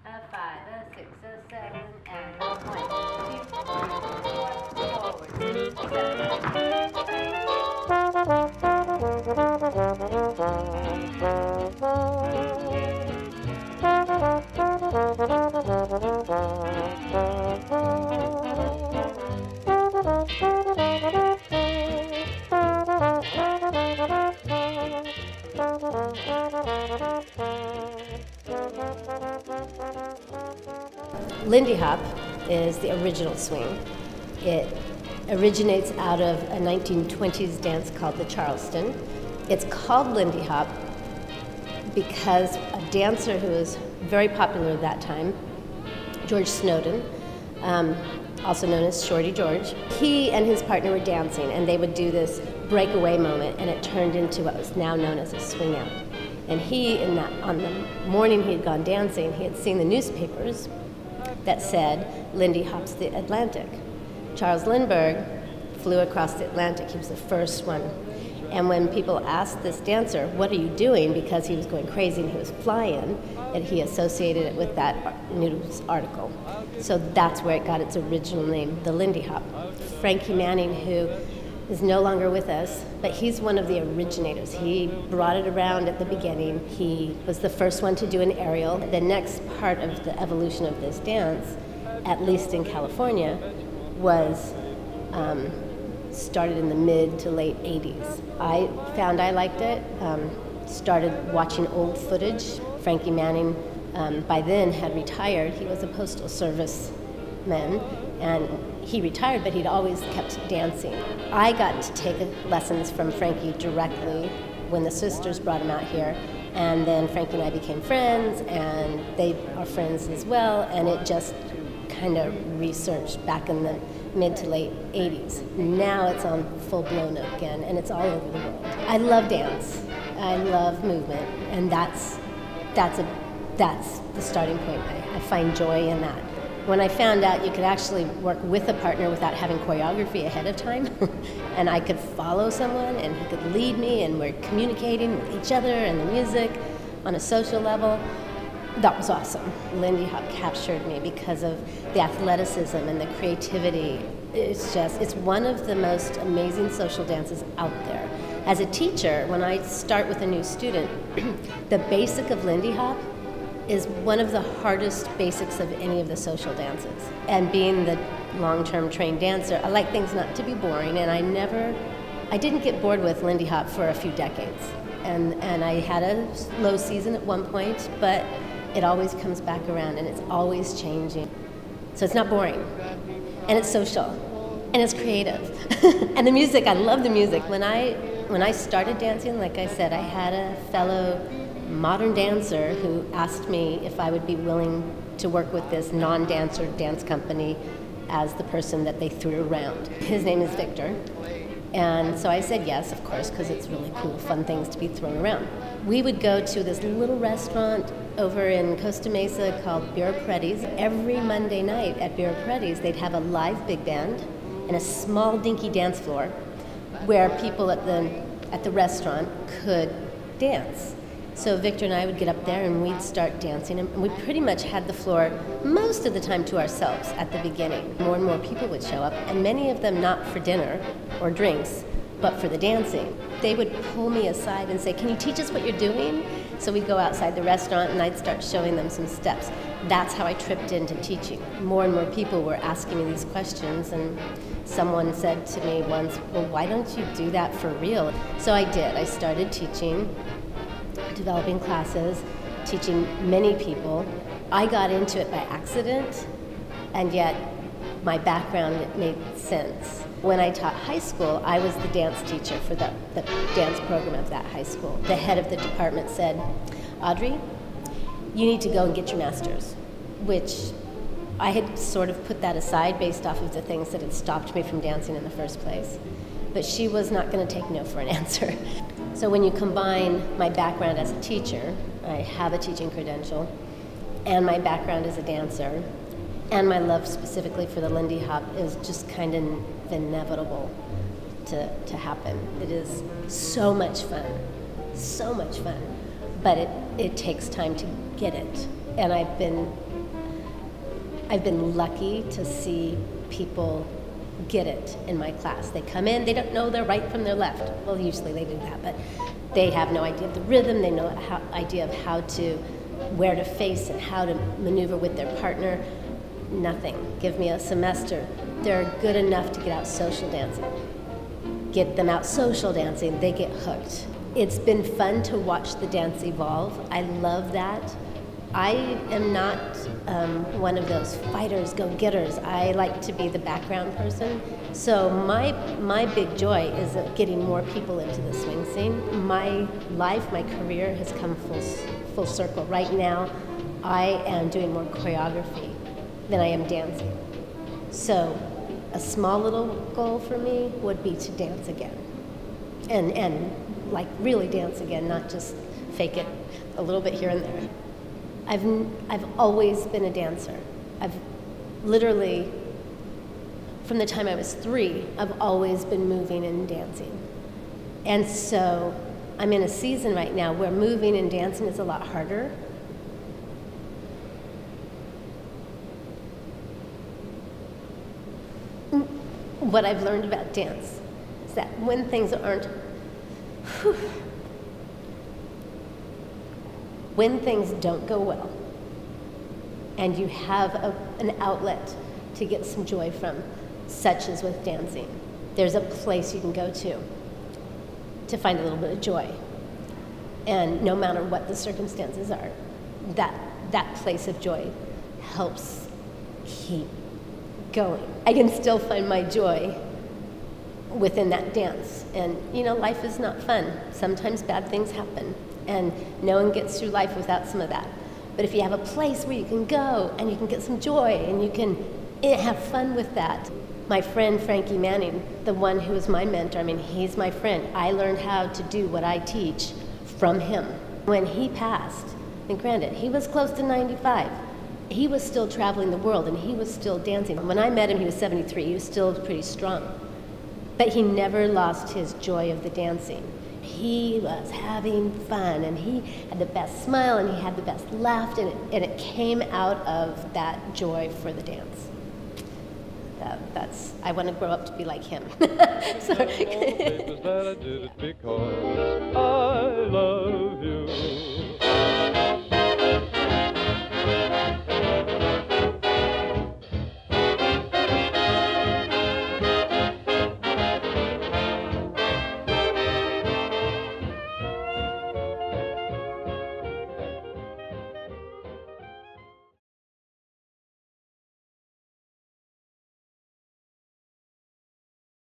a 5, a 6, a 7, and a 1, 2, 3, 4, forward, 7. Lindy Hop is the original swing. It originates out of a 1920s dance called the Charleston. It's called Lindy Hop because a dancer who was very popular at that time, George Snowden, also known as Shorty George, he and his partner were dancing, and they would do this breakaway moment, and it turned into what was now known as a swing out. And on the morning he had gone dancing, he had seen the newspapers that said, Lindy hops the Atlantic. Charles Lindbergh flew across the Atlantic. He was the first one. And when people asked this dancer, what are you doing? Because he was going crazy and he was flying, and he associated it with that news article. So that's where it got its original name, the Lindy Hop. Frankie Manning, who is no longer with us, but he's one of the originators. He brought it around at the beginning. He was the first one to do an aerial. The next part of the evolution of this dance, at least in California, was started in the mid to late 80s. I found I liked it, started watching old footage. Frankie Manning, by then, had retired. He was a postal service man, and he retired, but he'd always kept dancing. I got to take lessons from Frankie directly when the sisters brought him out here, and then Frankie and I became friends, and they are friends as well, and it just kind of researched back in the mid to late 80s. Now it's on full-blown again, and it's all over the world. I love dance. I love movement, and that's the starting point. I find joy in that. When I found out you could actually work with a partner without having choreography ahead of time, and I could follow someone and he could lead me, and we're communicating with each other and the music on a social level, that was awesome. Lindy Hop captured me because of the athleticism and the creativity. It's one of the most amazing social dances out there. As a teacher, when I start with a new student, the basic of Lindy Hop is one of the hardest basics of any of the social dances. And being the long-term trained dancer, I like things not to be boring, and I didn't get bored with Lindy Hop for a few decades. And I had a low season at one point, but it always comes back around, and it's always changing. So it's not boring, and it's social, and it's creative. And the music, I love the music. When I started dancing, like I said, I had a fellow modern dancer who asked me if I would be willing to work with this non-dancer dance company as the person that they threw around. His name is Victor. And so I said yes, of course, because it's really cool, fun things to be thrown around. We would go to this little restaurant over in Costa Mesa called Bureau Paredes. Every Monday night at Bureau Paredes, they'd have a live big band and a small dinky dance floor where people at the restaurant could dance. So Victor and I would get up there and we'd start dancing, and we pretty much had the floor most of the time to ourselves at the beginning. More and more people would show up, and many of them not for dinner or drinks, but for the dancing. They would pull me aside and say, "Can you teach us what you're doing?" So we'd go outside the restaurant and I'd start showing them some steps. That's how I tripped into teaching. More and more people were asking me these questions, and someone said to me once, "Well, why don't you do that for real?" So I did. I started teaching, developing classes, teaching many people. I got into it by accident, and yet my background made sense. When I taught high school, I was the dance teacher for the dance program of that high school. The head of the department said, "Audrey, you need to go and get your master's," which I had sort of put that aside based off of the things that had stopped me from dancing in the first place. But she was not going to take no for an answer. So when you combine my background as a teacher, I have a teaching credential, and my background as a dancer, and my love specifically for the Lindy Hop is just kind of inevitable to happen. It is so much fun, but it takes time to get it. And I've been I've been lucky to see people get it in my class. They come in, they don't know their right from their left. Well, usually they do that, but they have no idea of the rhythm, they no idea of where to face and how to maneuver with their partner. Nothing. Give me a semester. They're good enough to get out social dancing. Get them out social dancing, they get hooked. It's been fun to watch the dance evolve. I love that. I am not one of those fighters, go-getters. I like to be the background person. So my big joy is getting more people into the swing scene. My life, my career has come full circle. Right now, I am doing more choreography than I am dancing. So a small little goal for me would be to dance again. And like really dance again, not just fake it a little bit here and there. I've always been a dancer. I've literally, from the time I was 3, I've always been moving and dancing. And so I'm in a season right now where moving and dancing is a lot harder. What I've learned about dance is that when things aren't, when things don't go well, and you have an outlet to get some joy from, such as with dancing, there's a place you can go to find a little bit of joy. And no matter what the circumstances are, that place of joy helps keep going. I can still find my joy within that dance. And you know, life is not fun. Sometimes bad things happen, and no one gets through life without some of that. But if you have a place where you can go and you can get some joy and you can have fun with that. My friend Frankie Manning, the one who is my mentor, I mean, he's my friend. I learned how to do what I teach from him. When he passed, and granted, he was close to 95. He was still traveling the world and he was still dancing. When I met him, he was 73. He was still pretty strong. But he never lost his joy of the dancing. He was having fun and he had the best smile and he had the best laugh, and it came out of that joy for the dance. I want to grow up to be like him. Sorry. I did it because I love you.